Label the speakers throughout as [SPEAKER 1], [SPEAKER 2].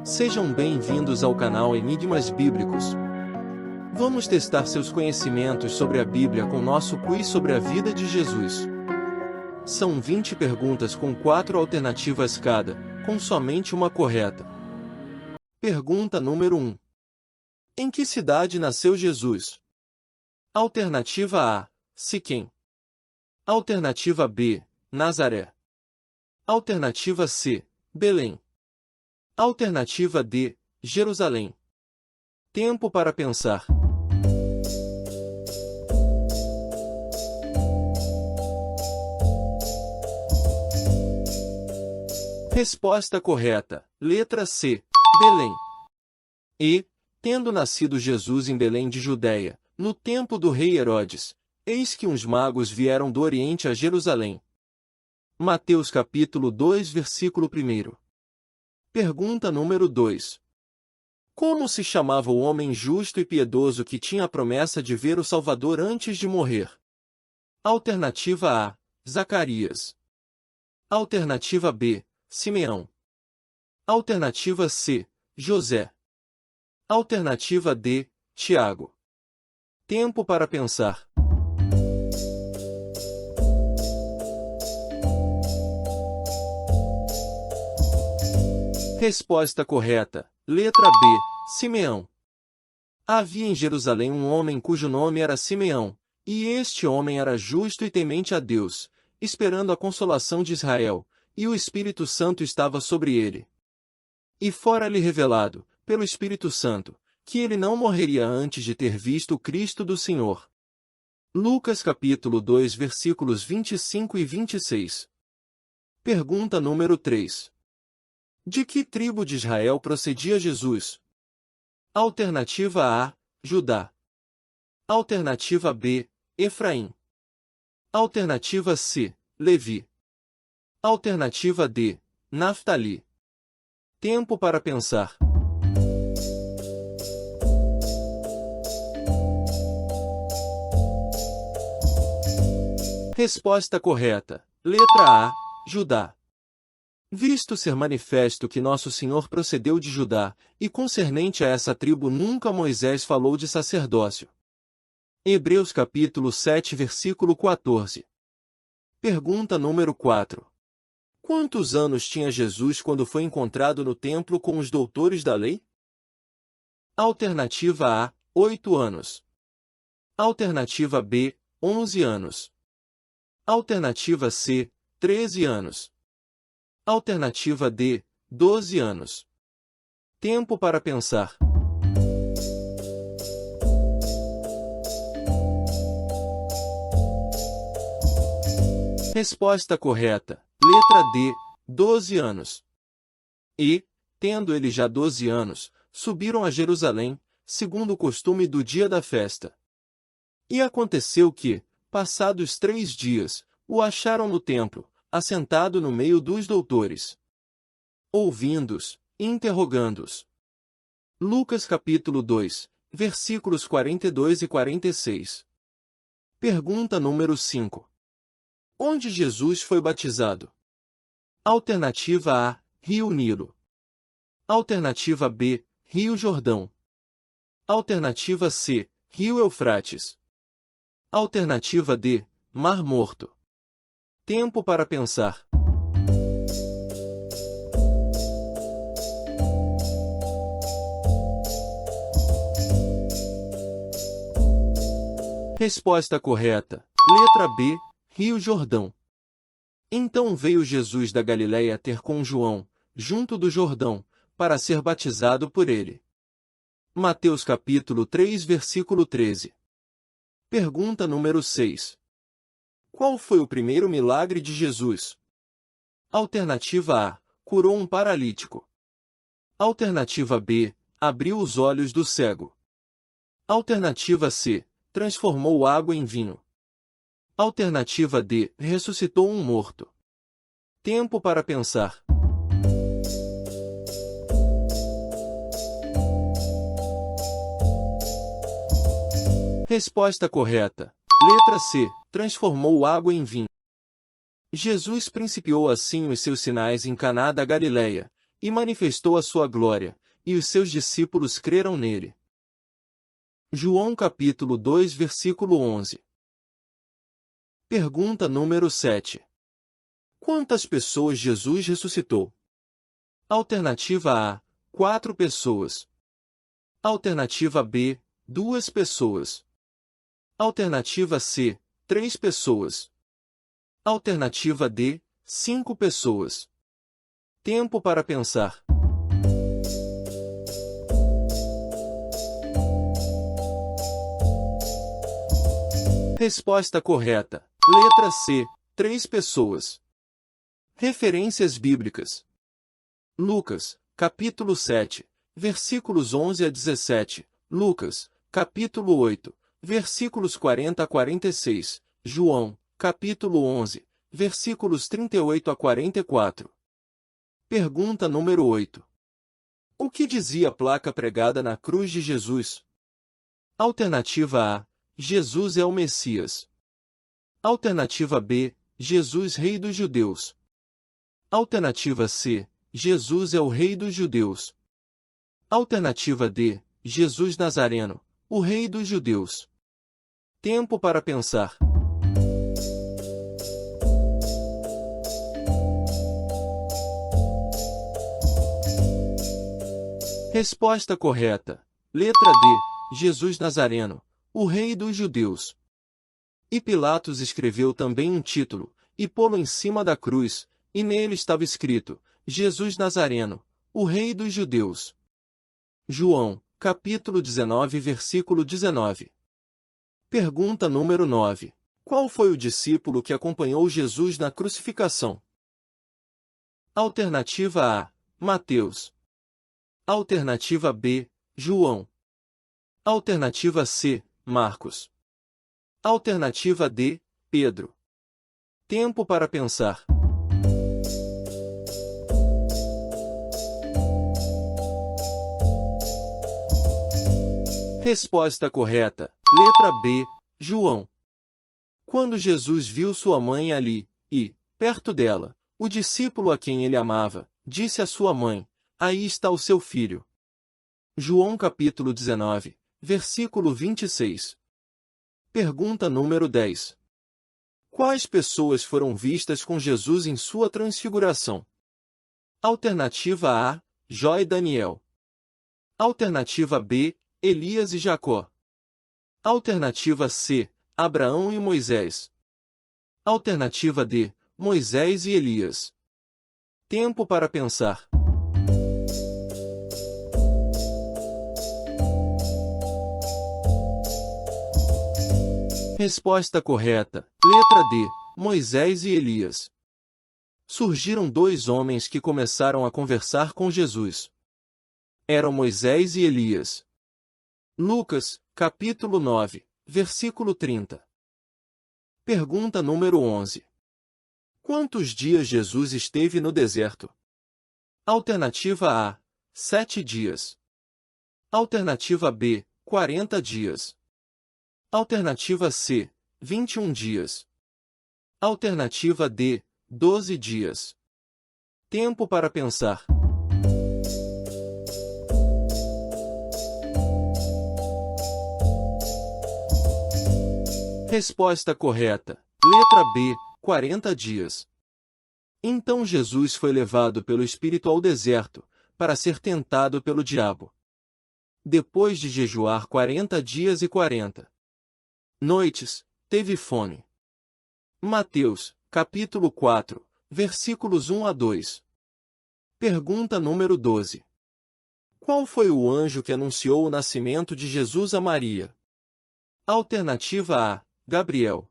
[SPEAKER 1] Sejam bem-vindos ao canal Enigmas Bíblicos. Vamos testar seus conhecimentos sobre a Bíblia com nosso quiz sobre a vida de Jesus. São 20 perguntas com 4 alternativas cada, com somente uma correta. Pergunta número 1. Em que cidade nasceu Jesus? Alternativa A, Siquém. Alternativa B, Nazaré. Alternativa C, Belém. Alternativa D, Jerusalém. Tempo para pensar. Resposta correta, letra C, Belém. E, tendo nascido Jesus em Belém de Judéia, no tempo do rei Herodes, eis que uns magos vieram do Oriente a Jerusalém. Mateus capítulo 2, versículo 1. Pergunta número 2. Como se chamava o homem justo e piedoso que tinha a promessa de ver o Salvador antes de morrer? Alternativa A, Zacarias. Alternativa B, Simeão. Alternativa C, José. Alternativa D, Tiago. Tempo para pensar. Resposta correta, letra B, Simeão. Havia em Jerusalém um homem cujo nome era Simeão, e este homem era justo e temente a Deus, esperando a consolação de Israel, e o Espírito Santo estava sobre ele. E fora-lhe revelado, pelo Espírito Santo, que ele não morreria antes de ter visto o Cristo do Senhor. Lucas capítulo 2 versículos 25 e 26. Pergunta número 3. De que tribo de Israel procedia Jesus? Alternativa A, Judá. Alternativa B, Efraim. Alternativa C, Levi. Alternativa D, Naftali. Tempo para pensar. Resposta correta, letra A, Judá. Visto ser manifesto que Nosso Senhor procedeu de Judá, e concernente a essa tribo nunca Moisés falou de sacerdócio. Hebreus capítulo 7 versículo 14. Pergunta número 4. Quantos anos tinha Jesus quando foi encontrado no templo com os doutores da lei? Alternativa A, 8 anos. Alternativa B, 11 anos. Alternativa C, 13 anos. Alternativa D, 12 anos. Tempo para pensar. Resposta correta, letra D, 12 anos. E, tendo ele já 12 anos, subiram a Jerusalém, segundo o costume do dia da festa. E aconteceu que, passados 3 dias, o acharam no templo, assentado no meio dos doutores, ouvindo-os, interrogando-os. Lucas capítulo 2, versículos 42 e 46. Pergunta número 5. Onde Jesus foi batizado? Alternativa A, Rio Nilo. Alternativa B, Rio Jordão. Alternativa C, Rio Eufrates. Alternativa D, Mar Morto. Tempo para pensar. Resposta correta, letra B, Rio Jordão. Então veio Jesus da Galiléia ter com João, junto do Jordão, para ser batizado por ele. Mateus capítulo 3 versículo 13. Pergunta número 6. Qual foi o primeiro milagre de Jesus? Alternativa A, curou um paralítico. Alternativa B, abriu os olhos do cego. Alternativa C, transformou água em vinho. Alternativa D, ressuscitou um morto. Tempo para pensar. Resposta correta, letra C, transformou água em vinho. Jesus principiou assim os seus sinais em Caná da Galiléia, e manifestou a sua glória, e os seus discípulos creram nele. João capítulo 2 versículo 11. Pergunta número 7. Quantas pessoas Jesus ressuscitou? Alternativa A, 4 pessoas. Alternativa B, 2 pessoas. Alternativa C, 3 pessoas. Alternativa D, 5 pessoas. Tempo para pensar. Resposta correta. Letra C, 3 pessoas. Referências bíblicas. Lucas, capítulo 7, versículos 11 a 17. Lucas, capítulo 8, versículos 40 a 46. João, capítulo 11, versículos 38 a 44. Pergunta número 8. O que dizia a placa pregada na cruz de Jesus? Alternativa A. Jesus é o Messias. Alternativa B. Jesus, Rei dos Judeus. Alternativa C. Jesus é o Rei dos Judeus. Alternativa D. Jesus Nazareno, o Rei dos Judeus. Tempo para pensar. Resposta correta. Letra D. Jesus Nazareno, o Rei dos Judeus. E Pilatos escreveu também um título, e pô-lo em cima da cruz, e nele estava escrito: Jesus Nazareno, o Rei dos Judeus. João, capítulo 19, versículo 19. Pergunta número 9. Qual foi o discípulo que acompanhou Jesus na crucificação? Alternativa A. Mateus. Alternativa B. João. Alternativa C. Marcos. Alternativa D. Pedro. Tempo para pensar. Resposta correta. Letra B. João. Quando Jesus viu sua mãe ali, e, perto dela, o discípulo a quem ele amava, disse à sua mãe: Aí está o seu filho. João capítulo 19, versículo 26. Pergunta número 10. Quais pessoas foram vistas com Jesus em sua transfiguração? Alternativa A. Jó e Daniel. Alternativa B. Elias e Jacó. Alternativa C. Abraão e Moisés. Alternativa D. Moisés e Elias. Tempo para pensar. Resposta correta. Letra D. Moisés e Elias. Surgiram 2 homens que começaram a conversar com Jesus. Eram Moisés e Elias. Lucas, capítulo 9, versículo 30. Pergunta número 11. Quantos dias Jesus esteve no deserto? Alternativa A. 7 dias. Alternativa B. 40 dias. Alternativa C. 21 dias. Alternativa D. 12 dias. Tempo para pensar. Resposta correta. Letra B. 40 dias. Então Jesus foi levado pelo Espírito ao deserto, para ser tentado pelo diabo. Depois de jejuar 40 dias e 40 noites, teve fome. Mateus, capítulo 4, versículos 1 a 2. Pergunta número 12. Qual foi o anjo que anunciou o nascimento de Jesus a Maria? Alternativa A. Gabriel.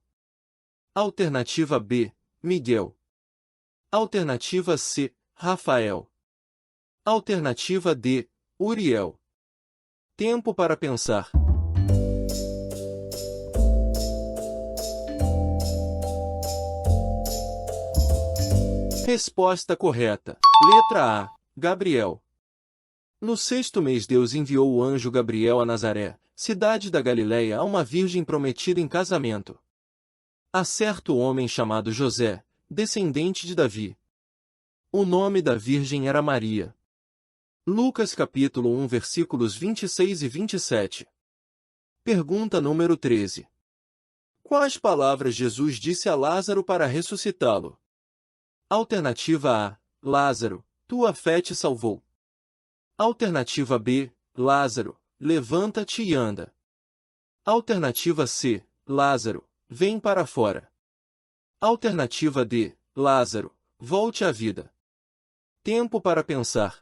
[SPEAKER 1] Alternativa B. Miguel. Alternativa C. Rafael. Alternativa D. Uriel. Tempo para pensar. Resposta correta. Letra A. Gabriel. No 6º mês Deus enviou o anjo Gabriel a Nazaré, cidade da Galileia, a uma virgem prometida em casamento a certo homem chamado José, descendente de Davi. O nome da virgem era Maria. Lucas capítulo 1 versículos 26 e 27. Pergunta número 13. Quais palavras Jesus disse a Lázaro para ressuscitá-lo? Alternativa A. Lázaro, tua fé te salvou. Alternativa B. Lázaro, levanta-te e anda. Alternativa C. Lázaro, vem para fora. Alternativa D. Lázaro, volte à vida. Tempo para pensar.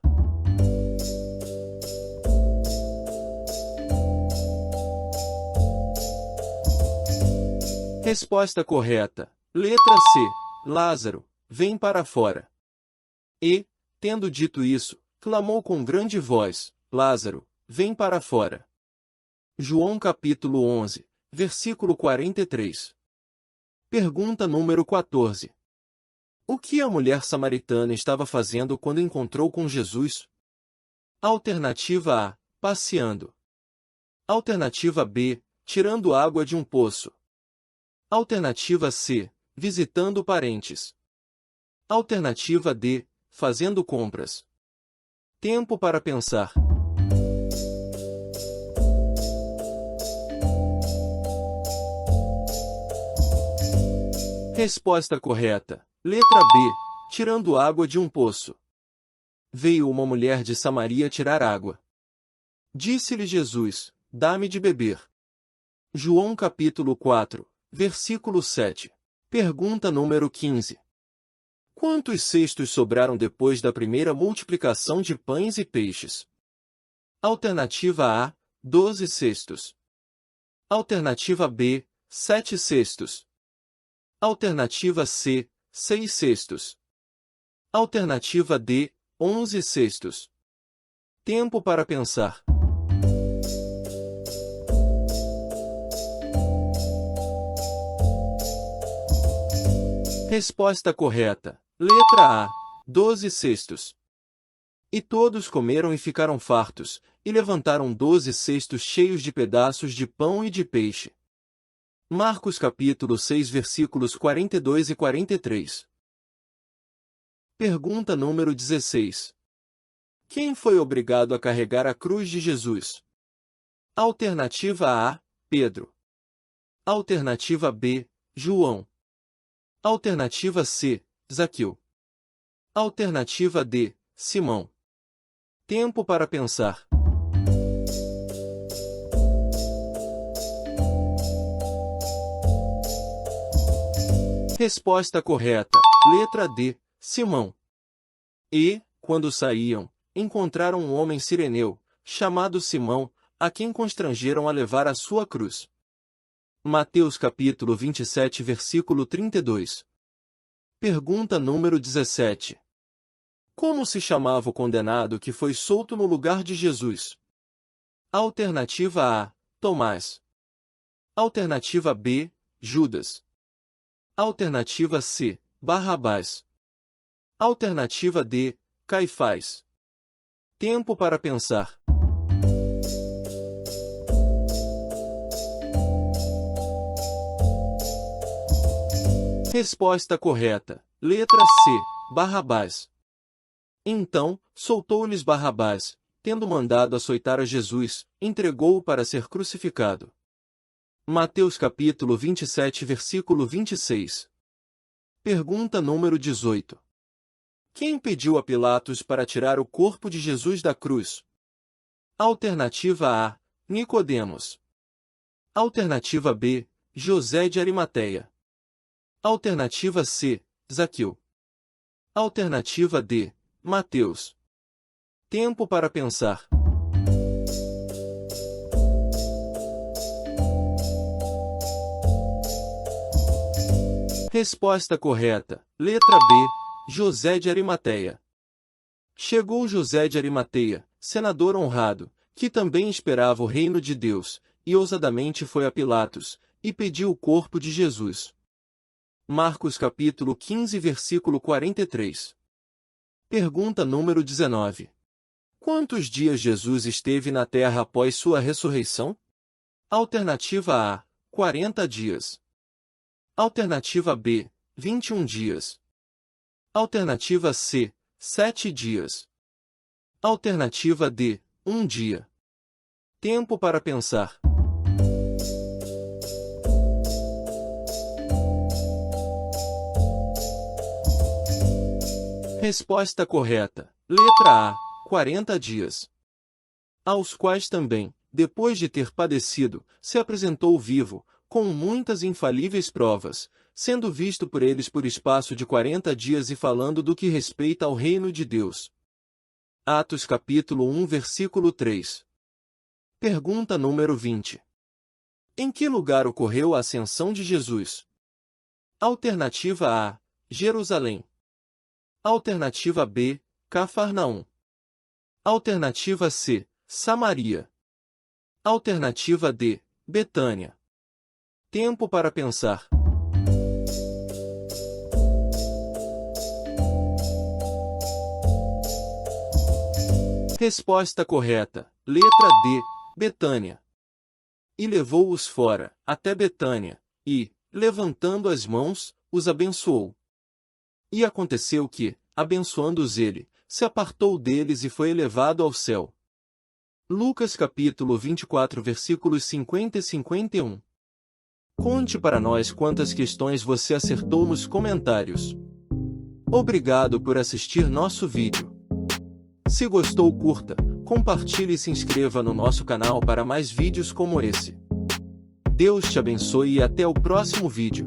[SPEAKER 1] Resposta correta. Letra C. Lázaro, vem para fora. E, tendo dito isso, clamou com grande voz: Lázaro, vem para fora. João capítulo 11, versículo 43. Pergunta número 14. O que a mulher samaritana estava fazendo quando encontrou com Jesus? Alternativa A. Passeando. Alternativa B. Tirando água de um poço. Alternativa C. Visitando parentes. Alternativa D. Fazendo compras. Tempo para pensar. Resposta correta. Letra B. Tirando água de um poço. Veio uma mulher de Samaria tirar água. Disse-lhe Jesus: dá-me de beber. João capítulo 4, versículo 7. Pergunta número 15. Quantos cestos sobraram depois da primeira multiplicação de pães e peixes? Alternativa A. 12 cestos. Alternativa B. 7 cestos. Alternativa C. 6 cestos. Alternativa D. 11 cestos. Tempo para pensar. Resposta correta. Letra A. 12 cestos. E todos comeram e ficaram fartos, e levantaram 12 cestos cheios de pedaços de pão e de peixe. Marcos capítulo 6 versículos 42 e 43. Pergunta número 16. Quem foi obrigado a carregar a cruz de Jesus? Alternativa A. Pedro. Alternativa B. João. Alternativa C. Zaqueu. Alternativa D. Simão. Tempo para pensar. Resposta correta. Letra D. Simão. E, quando saíam, encontraram um homem sireneu, chamado Simão, a quem constrangeram a levar a sua cruz. Mateus capítulo 27 versículo 32. Pergunta número 17. Como se chamava o condenado que foi solto no lugar de Jesus? Alternativa A. Tomás. Alternativa B. Judas. Alternativa C. Barrabás. Alternativa D. Caifás. Tempo para pensar. Resposta correta. Letra C. Barrabás. Então, soltou-lhes Barrabás, tendo mandado açoitar a Jesus, entregou-o para ser crucificado. Mateus capítulo 27 versículo 26. Pergunta número 18. Quem pediu a Pilatos para tirar o corpo de Jesus da cruz? Alternativa A. Nicodemos. Alternativa B. José de Arimateia. Alternativa C. Zaqueu. Alternativa D. Mateus. Tempo para pensar. Resposta correta. Letra B. José de Arimateia. Chegou José de Arimateia, senador honrado, que também esperava o reino de Deus, e ousadamente foi a Pilatos, e pediu o corpo de Jesus. Marcos capítulo 15 versículo 43. Pergunta número 19. Quantos dias Jesus esteve na terra após sua ressurreição? Alternativa A. 40 dias. Alternativa B. 21 dias. Alternativa C. 7 dias. Alternativa D, um dia. Tempo para pensar. Resposta correta. Letra A, 40 dias. Aos quais também, depois de ter padecido, se apresentou vivo, com muitas infalíveis provas, sendo visto por eles por espaço de 40 dias e falando do que respeita ao reino de Deus. Atos capítulo 1 versículo 3. Pergunta número 20. Em que lugar ocorreu a ascensão de Jesus? Alternativa A, Jerusalém. Alternativa B, Cafarnaum. Alternativa C, Samaria. Alternativa D, Betânia. Tempo para pensar. Resposta correta. Letra D, Betânia. E levou-os fora, até Betânia, e, levantando as mãos, os abençoou. E aconteceu que, abençoando-os ele, se apartou deles e foi elevado ao céu. Lucas capítulo 24 versículos 50 e 51. Conte para nós quantas questões você acertou nos comentários. Obrigado por assistir nosso vídeo. Se gostou, curta, compartilhe e se inscreva no nosso canal para mais vídeos como esse. Deus te abençoe e até o próximo vídeo.